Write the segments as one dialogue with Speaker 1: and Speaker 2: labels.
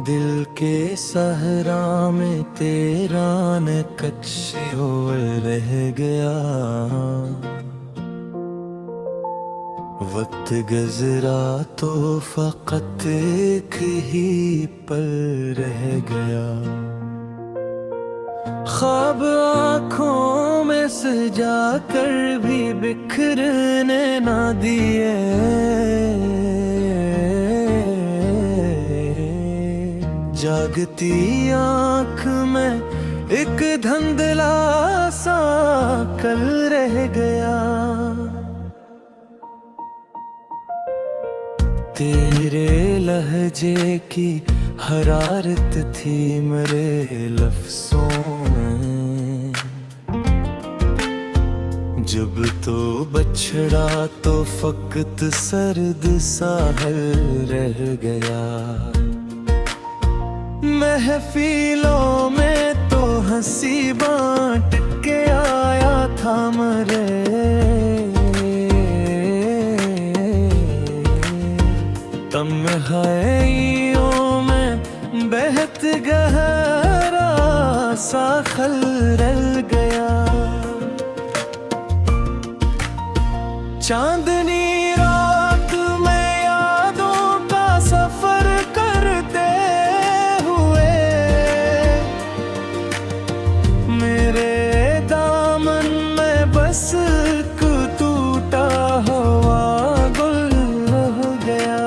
Speaker 1: दिल के सहरा में तेरा नक्श रह गया। वक्त गुज़रा तो फ़क़त एक ही पल रह गया। ख्वाब आँखों में सजा कर भी बिखरने ना दिए। जागती आँख में एक धुंधला सा कल रह गया। तेरे लहजे की हरारत थी मेरे लफ्ज़ों में। जब तो बछड़ा तो फ़क़त सर्द साहल रह गया। महफिलों में तो हंसी बांट के आया था मरे। तन्हाइयों में बहत गहरा सा खल रह गया। चांदनी रात में यादों का सफर करते हुए मेरे दामन में बस टूटा हुआ गुल रह गया।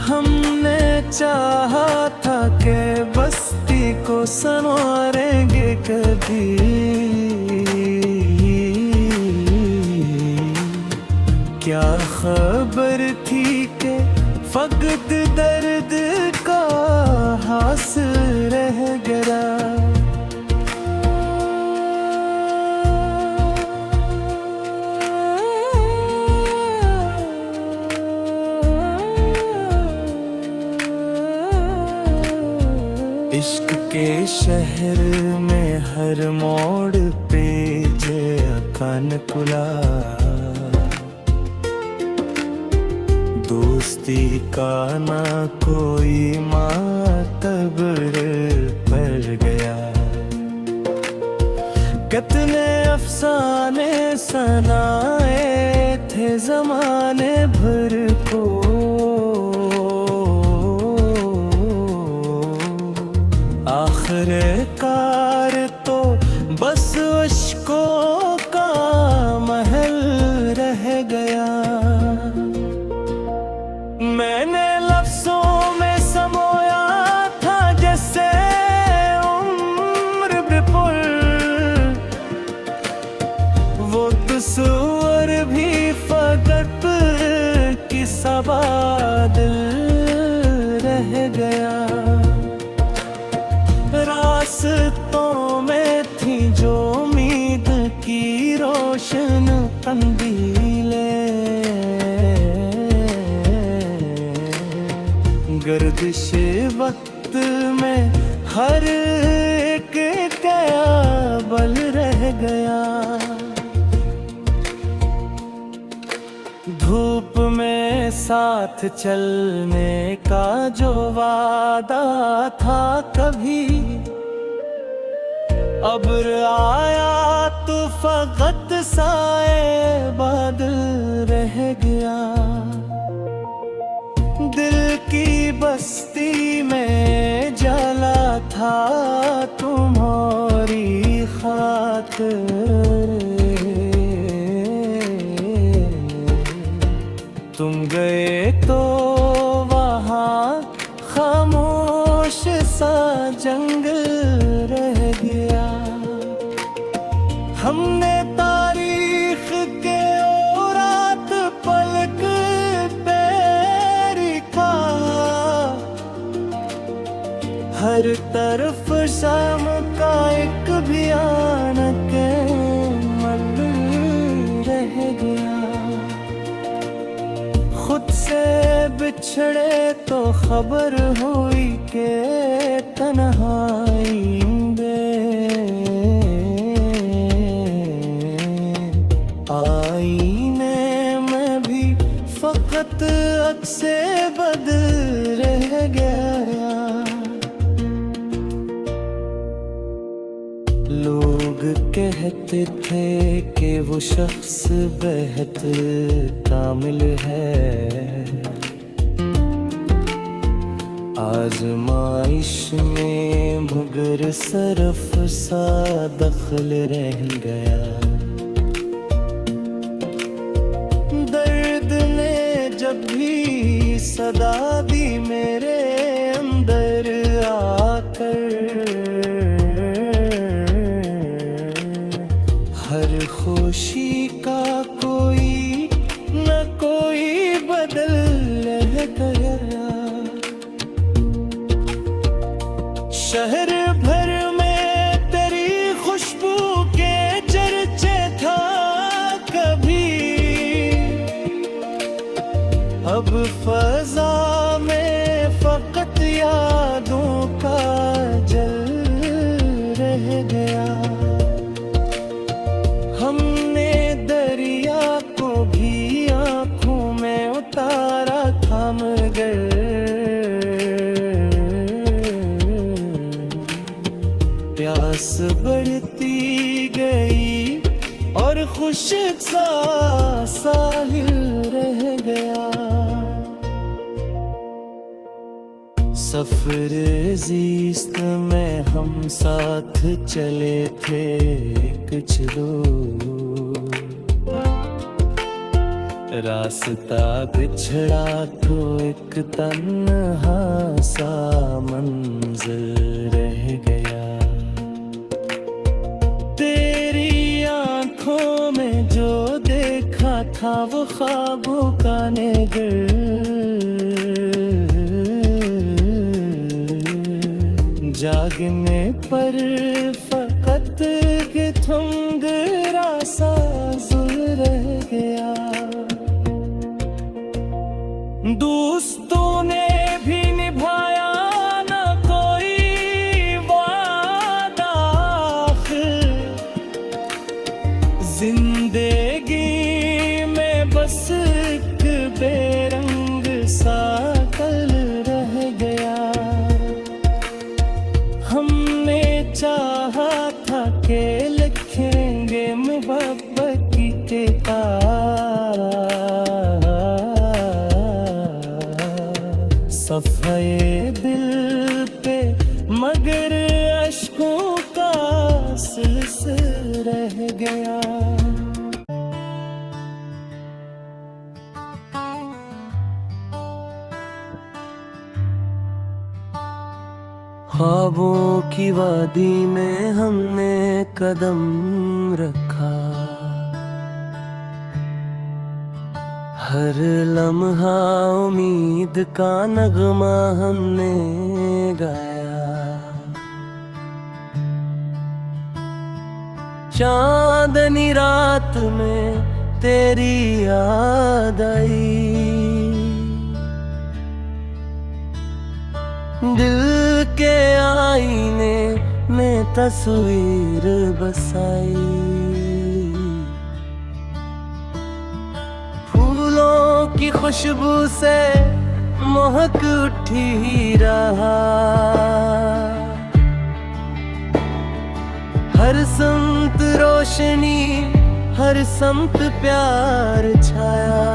Speaker 1: हमने चाहा था कि बस्ती को संवारेंगे कभी। क्या खबर थी कि फ़क़त दर्द का हासिल रह गया। इश्क के शहर में हर मोड़ पे कान खुला। दोस्ती का ना कोई मातबर पर गया। कितने अफसाने सुनाए थे ज़माने भर को। आखिरकार तो बस अश्कों का महल रह गया। मैंने लफ्ज़ों में समोया था जैसे उम्र विपुल। वो तस्वर भी फ़क़त किस्सा बादल रह गया। रास्तों में थी जो उम्मीद की रोशन कंदीलें। गर्दिश वक्त में हर एक क़याबल रह गया। धूप में साथ चलने का जो वादा था कभी, अब्र आया तो फ़क़त साए बादल रह गया। दिल की बस्ती में जला था तुम्हारी खातिर। तुम गए तो वहाँ खामोश सा जंगल रह गया। हमने तारीख के औरात पलक पे लिखा। हर तरफ शाम का एक भयानक मल रह गया। खुद से बिछड़े तो खबर हुई के तन्हाई में आईने में भी फ़क़त अक्से बदल रह गया। लोग कहते थे कि वो शख्स बेहद कामिल है, आजमाइश में मगर सरफ सा दखल रह गया। दर्द ने जब भी सदा दी मेरे अंदर आकर, हर खुशी का कोई न कोई बदल रह गया। शहर भर में तेरी खुशबू के चर्चे था कभी, अब फजा में फकत यादों का जल रह गया। हमने दरिया को भी आंखों में उतारा था मगर प्यास बढ़ती गई और खुश्क सा साहिल रह गया। सफर ज़ीस्त में हम साथ चले थे कुछ दूर, रास्ता बिछड़ा तो एक तन्हा सा मंज़र रह गया। तेरी आंखों में जो देखा था वो ख्वाबों का नगर, जागने पर फकत के थुंगरा सा रह गया। दोस्तों ने भी निभाया ना कोई वादा, जिंदगी में बस एक बेरंग सा कल रह गया। हमने चाहा था कि लिखेंगे मोहब्बत की किताब, सफ़े दिल पे मगर अश्कों का सिलसिला रह गया। ख्वाबों की वादी में हमने कदम रखा, हर लम्हा उम्मीद का नगमा हमने गाया। चांदनी रात में तेरी याद आई, दिल के आईने में तस्वीर बसाई। फूलों की खुशबू से महक उठी रहा, हर समत रोशनी हर समत प्यार छाया।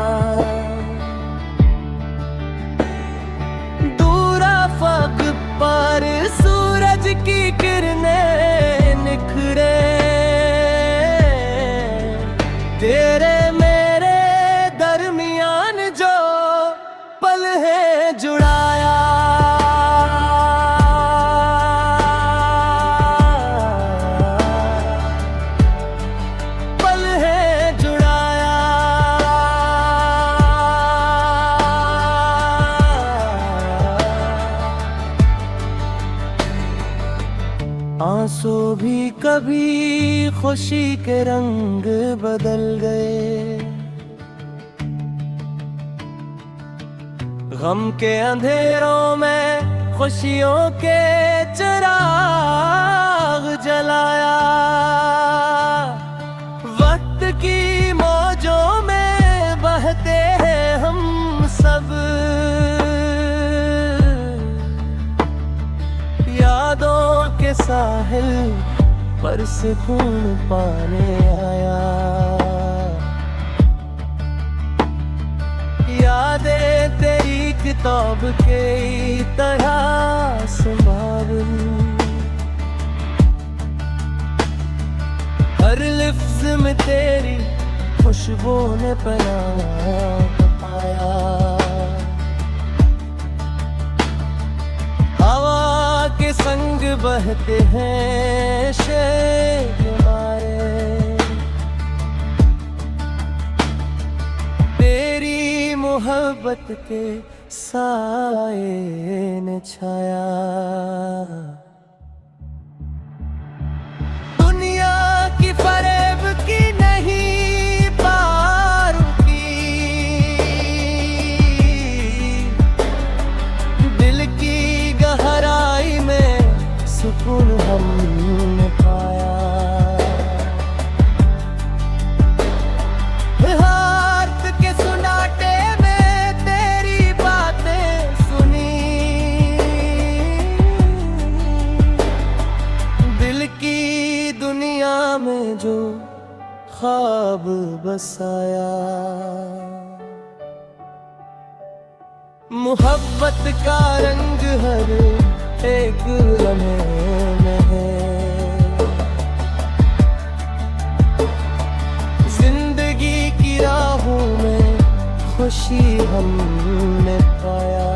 Speaker 1: पर सूरज की किरणें निखरे, तेरे मेरे दरमियान जो पल है जुड़ाया। पल है जुड़ाया। आंसू भी कभी खुशी के रंग बदल गए, गम के अंधेरों में खुशियों के चिराग जलाया। वक्त की मौजों में बहते हैं हम सब, के साहिल पर सुकून पाने आया। यादें तेरी किताब के तरह संभालन, हर लिफ्ज़ में तेरी खुशबू ने पनाह पाया। हवा के संग बहते हैं शेर हमारे, तेरी मोहब्बत के साए ने छाया। दुनिया की फरेब की नहीं पार की, दिल की गहराई में सुकून हमने पाया। हाथ के सुनाटे में तेरी बातें सुनी, दिल की दुनिया में जो ख्वाब बसाया। मोहब्बत का रंग हर एक लम्हे में है, जिंदगी की राहों में खुशी हमने पाया।